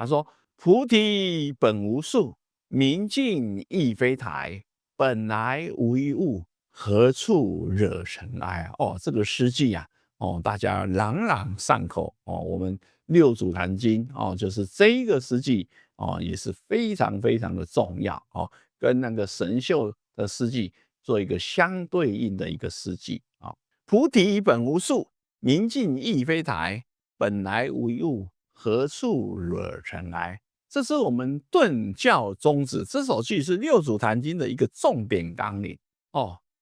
说：菩提本无树，明镜亦非台，本来无一物，何处惹尘埃这个诗句啊，大家朗朗上口我们六祖坛经就是这一个诗句也是非常非常的重要跟那个神秀的诗句做一个相对应的一个诗句菩提本无树，明镜亦非台，本来无一物，何处惹尘埃。这是我们顿教宗旨，这首句是六祖坛经的一个重点纲领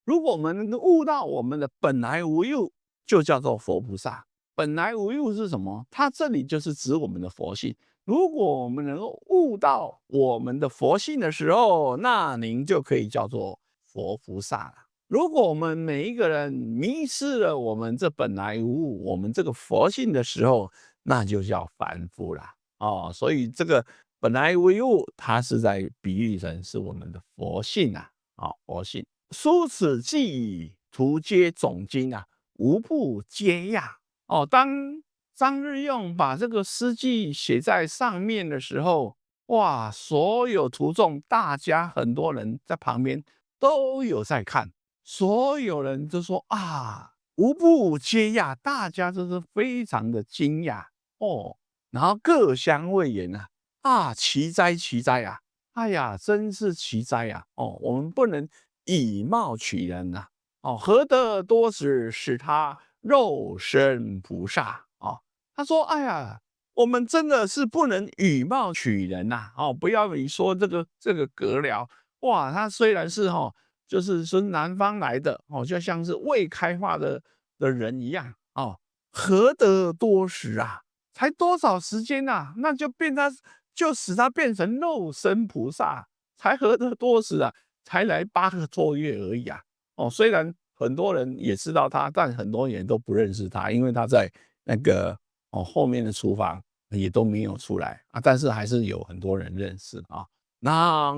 如果我们能够悟到我们的本来无一物，就叫做佛菩萨。本来无一物是什么？它这里就是指我们的佛性。如果我们能够悟到我们的佛性的时候，那您就可以叫做佛菩萨了。如果我们每一个人迷失了我们这本来无物，我们这个佛性的时候，那就叫凡夫啦所以这个本来无一物，它是在比喻成是我们的佛性佛性。书此记，图皆总经无不皆讶当张日用把这个诗句写在上面的时候，哇，所有徒众大家很多人在旁边都有在看，所有人就说无不皆讶，大家都是非常的惊讶然后各相谓言奇哉奇哉哎呀，真是奇哉我们不能以貌取人何得多时使他肉身菩萨他说哎呀，我们真的是不能以貌取人不要你说这个阁僚哇，他虽然是就是从南方来的就像是未开化的人一样何得多时才多少时间那就使他变成肉身菩萨，才何得多时才来8个多月而已虽然很多人也知道他，但很多人都不认识他，因为他在那个后面的厨房也都没有出来但是还是有很多人认识然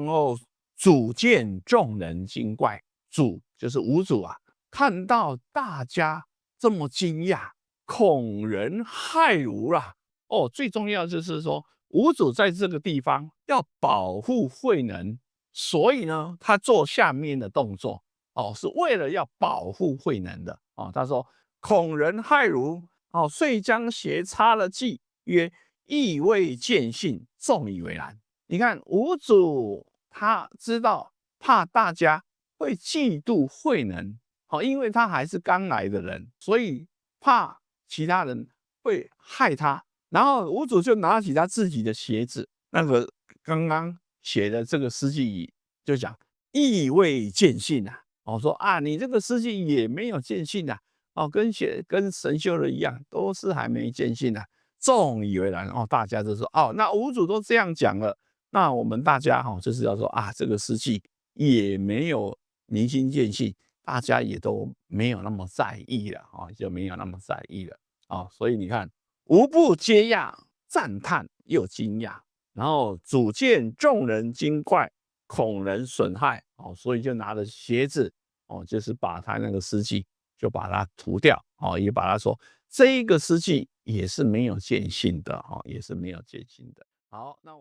后主见众人惊怪，主就是五祖看到大家这么惊讶，恐人害汝最重要就是说五祖在这个地方要保护慧能，所以呢他做下面的动作是为了要保护慧能的他说恐人害汝遂将鞋擦了记，曰意未见信，众以为然。你看五祖他知道怕大家会嫉妒慧能因为他还是刚来的人，所以怕其他人会害他，然后五祖就拿起他自己的鞋子，那个刚刚写的这个诗句就讲意未见信说你这个诗句也没有见信跟神秀的一样，都是还没见信众以为然大家就说那五祖都这样讲了，那我们大家就是要说这个诗句也没有明心见性，大家也都没有那么在意了就没有那么在意了所以你看无不皆讶，赞叹又惊讶，然后主见众人惊怪，恐人损害所以就拿着鞋子就是把他那个诗句就把它涂掉也把它说这一个诗句也是没有见性的也是没有见性的。好，那我